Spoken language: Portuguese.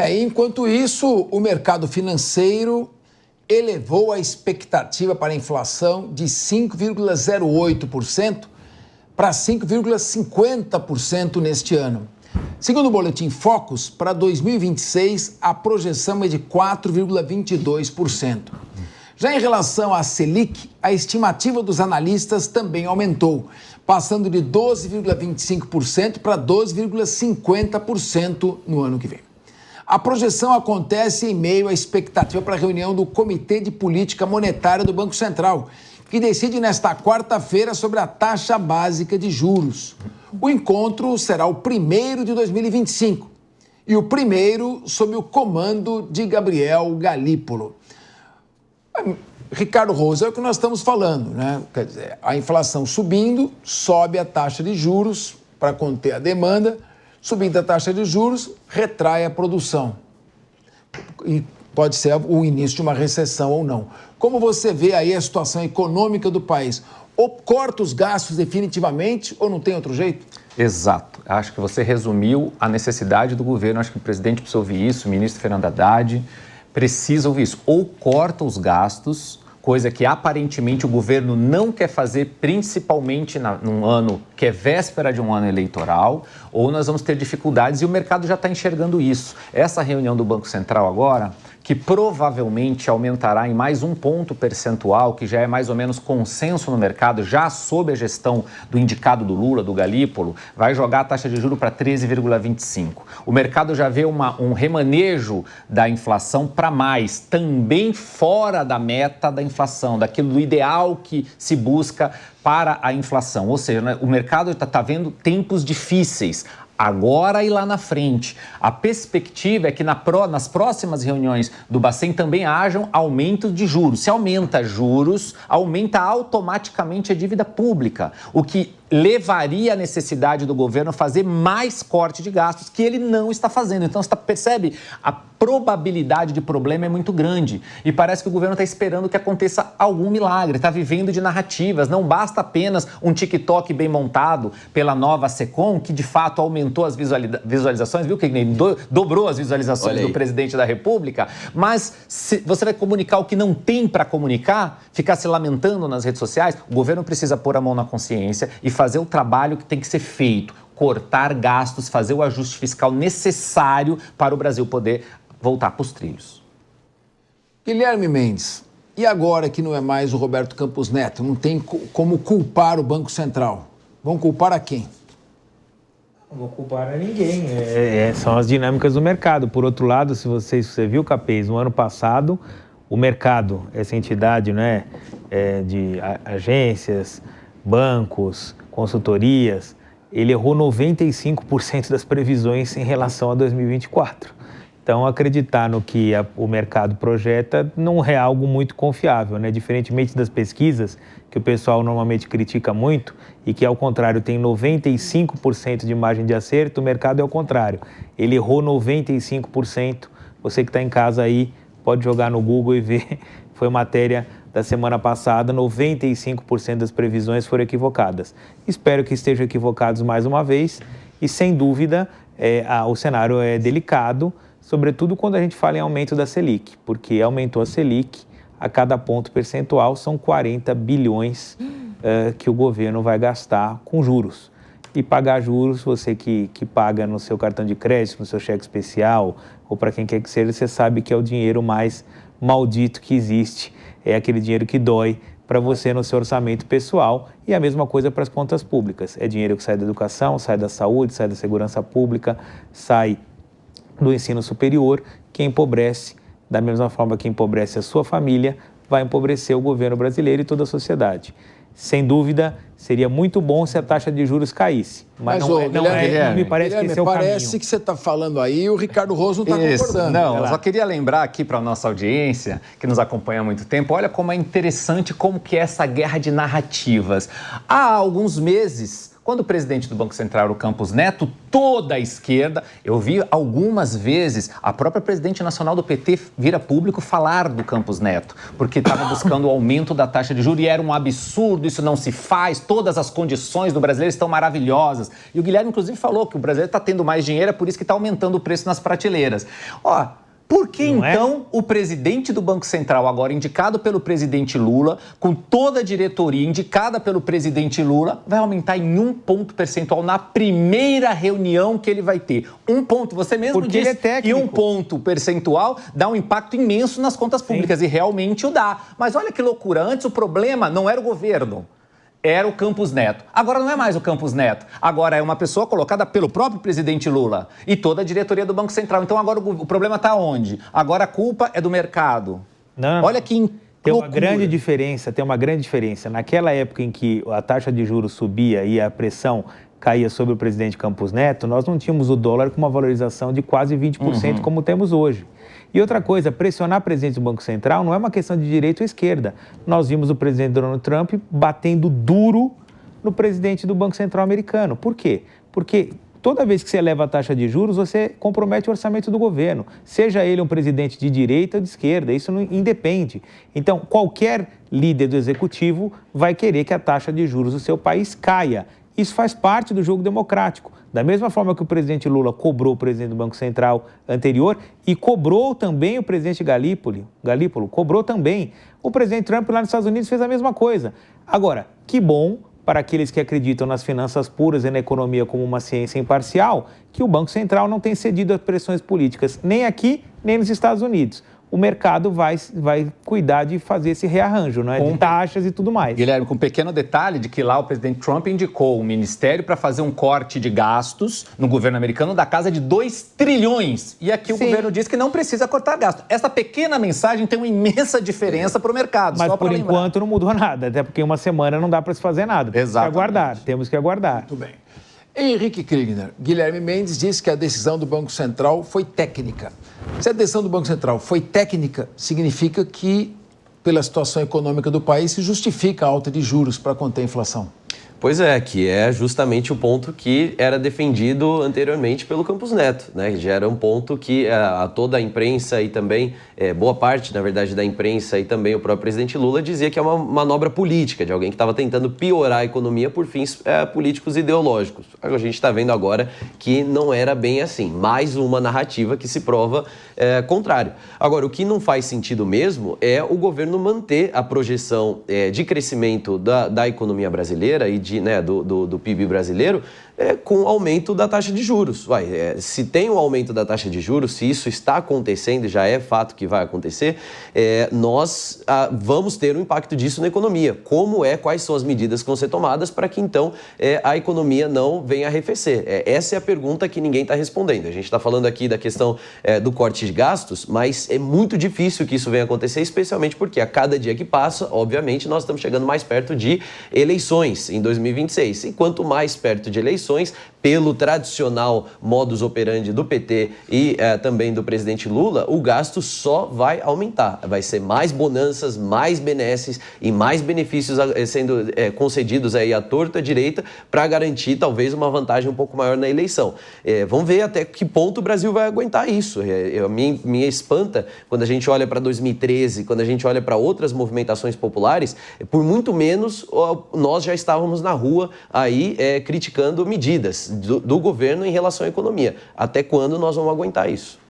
Enquanto isso, o mercado financeiro elevou a expectativa para a inflação de 5,08% para 5,50% neste ano. Segundo o Boletim Focus, para 2026, a projeção é de 4,22%. Já em relação à Selic, a estimativa dos analistas também aumentou, passando de 12,25% para 12,50% no ano que vem. A projeção acontece em meio à expectativa para a reunião do Comitê de Política Monetária do Banco Central, que decide nesta quarta-feira sobre a taxa básica de juros. O encontro será o primeiro de 2025 e o primeiro sob o comando de Gabriel Galípolo. Ricardo Rosa, é o que nós estamos falando, né? Quer dizer, a inflação subindo, sobe a taxa de juros para conter a demanda, subindo a taxa de juros, retrai a produção. E pode ser o início de uma recessão ou não. Como você vê aí a situação econômica do país? Ou corta os gastos definitivamente ou não tem outro jeito? Exato. Acho que você resumiu a necessidade do governo. Acho que o presidente precisa ouvir isso, o ministro Fernando Haddad precisa ouvir isso. Ou corta os gastos, coisa que aparentemente o governo não quer fazer, principalmente num ano que é véspera de um ano eleitoral, ou nós vamos ter dificuldades e o mercado já está enxergando isso. Essa reunião do Banco Central agora, que provavelmente aumentará em mais um ponto percentual, que já é mais ou menos consenso no mercado, já sob a gestão do indicado do Lula, do Galípolo, vai jogar a taxa de juros para 13,25. O mercado já vê um remanejo da inflação para mais, também fora da meta da inflação, daquilo do ideal que se busca para a inflação. Ou seja, né, o mercado está vendo tempos difíceis. Agora e lá na frente. A perspectiva é que nas próximas reuniões do Bacen também hajam aumento de juros. Se aumenta juros, aumenta automaticamente a dívida pública, o que levaria a necessidade do governo fazer mais corte de gastos, que ele não está fazendo. Então, você percebe, a probabilidade de problema é muito grande. E parece que o governo está esperando que aconteça algum milagre, está vivendo de narrativas. Não basta apenas um TikTok bem montado pela nova Secom, que de fato aumentou as visualizações, viu, que dobrou as visualizações do presidente da República, mas se você vai comunicar o que não tem para comunicar, ficar se lamentando nas redes sociais, o governo precisa pôr a mão na consciência e fazer o trabalho que tem que ser feito, cortar gastos, fazer o ajuste fiscal necessário para o Brasil poder voltar para os trilhos. Guilherme Mendes, e agora que não é mais o Roberto Campos Neto, não tem como culpar o Banco Central? Vão culpar a quem? Não vou culpar a ninguém, são as dinâmicas do mercado. Por outro lado, se você viu, Capês, no ano passado, o mercado, essa entidade, né, de agências, bancos, consultorias, ele errou 95% das previsões em relação a 2024. Então, acreditar no que o mercado projeta não é algo muito confiável, né? Diferentemente das pesquisas, que o pessoal normalmente critica muito e que, ao contrário, tem 95% de margem de acerto, o mercado é o contrário. Ele errou 95%. Você que está em casa aí, pode jogar no Google e ver. Foi matéria da semana passada, 95% das previsões foram equivocadas. Espero que estejam equivocados mais uma vez e, sem dúvida, o cenário é delicado, sobretudo quando a gente fala em aumento da Selic, porque aumentou a Selic, a cada ponto percentual são 40 bilhões que o governo vai gastar com juros. E pagar juros, você que paga no seu cartão de crédito, no seu cheque especial, ou para quem quer que seja, você sabe que é o dinheiro mais maldito que existe, é aquele dinheiro que dói para você no seu orçamento pessoal, e a mesma coisa para as contas públicas. É dinheiro que sai da educação, sai da saúde, sai da segurança pública, sai do ensino superior, que empobrece, da mesma forma que empobrece a sua família, vai empobrecer o governo brasileiro e toda a sociedade. Sem dúvida, seria muito bom se a taxa de juros caísse, mas não me parece que esse é o caminho. Parece que você está falando aí e o Ricardo Rosa não está concordando. Não, eu só queria lembrar aqui para a nossa audiência, que nos acompanha há muito tempo, olha como é interessante como que é essa guerra de narrativas. Há alguns meses, Quando o presidente do Banco Central era o Campos Neto, toda a esquerda, eu vi algumas vezes a própria presidente nacional do PT vir a público falar do Campos Neto, porque estava buscando o aumento da taxa de juros e era um absurdo, isso não se faz, todas as condições do brasileiro estão maravilhosas. E o Guilherme, inclusive, falou que o brasileiro está tendo mais dinheiro, é por isso que está aumentando o preço nas prateleiras. Ó, por que então o presidente do Banco Central, agora indicado pelo presidente Lula, com toda a diretoria indicada pelo presidente Lula, vai aumentar em 1 ponto percentual na primeira reunião que ele vai ter? 1 ponto, você mesmo Porque disse, ele é técnico. E 1 ponto percentual dá um impacto imenso nas contas públicas, e realmente o dá. Mas olha que loucura, antes o problema não era o governo, era o Campos Neto. Agora não é mais o Campos Neto. Agora é uma pessoa colocada pelo próprio presidente Lula e toda a diretoria do Banco Central. Então agora o problema está onde? Agora a culpa é do mercado. Não. Olha que tem uma loucura. grande diferença. Naquela época em que a taxa de juros subia e a pressão caía sobre o presidente Campos Neto, nós não tínhamos o dólar com uma valorização de quase 20% como temos hoje. E outra coisa, pressionar o presidente do Banco Central não é uma questão de direita ou esquerda. Nós vimos o presidente Donald Trump batendo duro no presidente do Banco Central americano. Por quê? Porque toda vez que você eleva a taxa de juros, você compromete o orçamento do governo. Seja ele um presidente de direita ou de esquerda, isso não independe. Então, qualquer líder do executivo vai querer que a taxa de juros do seu país caia. Isso faz parte do jogo democrático. Da mesma forma que o presidente Lula cobrou o presidente do Banco Central anterior e cobrou também o presidente Galípolo, cobrou também. O presidente Trump lá nos Estados Unidos fez a mesma coisa. Agora, que bom para aqueles que acreditam nas finanças puras e na economia como uma ciência imparcial, que o Banco Central não tem cedido a pressões políticas, nem aqui, nem nos Estados Unidos. O mercado vai cuidar de fazer esse rearranjo, não é? De taxas e tudo mais. Guilherme, com um pequeno detalhe de que lá o presidente Trump indicou um ministério para fazer um corte de gastos no governo americano da casa de 2 trilhões. E aqui o governo diz que não precisa cortar gastos. Essa pequena mensagem tem uma imensa diferença para o mercado. Mas só por enquanto não mudou nada, até porque uma semana não dá para se fazer nada. Temos que aguardar. Muito bem. Henrique Kriegner, Guilherme Mendes disse que a decisão do Banco Central foi técnica. Se a decisão do Banco Central foi técnica, significa que, pela situação econômica do país, se justifica a alta de juros para conter a inflação. Pois é, que é justamente o ponto que era defendido anteriormente pelo Campos Neto, né? Já era um ponto que toda a imprensa e também boa parte, na verdade, da imprensa e também o próprio presidente Lula dizia que é uma manobra política, de alguém que estava tentando piorar a economia por fins políticos e ideológicos. A gente está vendo agora que não era bem assim. Mais uma narrativa que se prova contrário. Agora, o que não faz sentido mesmo é o governo manter a projeção de crescimento da economia brasileira e do PIB brasileiro com o aumento da taxa de juros. Se tem um aumento da taxa de juros, se isso está acontecendo e já é fato que vai acontecer, nós vamos ter um impacto disso na economia. Quais são as medidas que vão ser tomadas para que então a economia não venha a arrefecer? Essa é a pergunta que ninguém está respondendo. A gente está falando aqui da questão do corte de gastos, mas é muito difícil que isso venha a acontecer, especialmente porque a cada dia que passa, obviamente, nós estamos chegando mais perto de eleições em 2026. E quanto mais perto de eleições, pelo tradicional modus operandi do PT e também do presidente Lula, o gasto só vai aumentar. Vai ser mais bonanças, mais benesses e mais benefícios sendo concedidos aí à torta à direita para garantir talvez uma vantagem um pouco maior na eleição. Vamos ver até que ponto o Brasil vai aguentar isso. Me espanta quando a gente olha para 2013, quando a gente olha para outras movimentações populares, por muito menos nós já estávamos na rua aí criticando medidas do governo em relação à economia. Até quando nós vamos aguentar isso?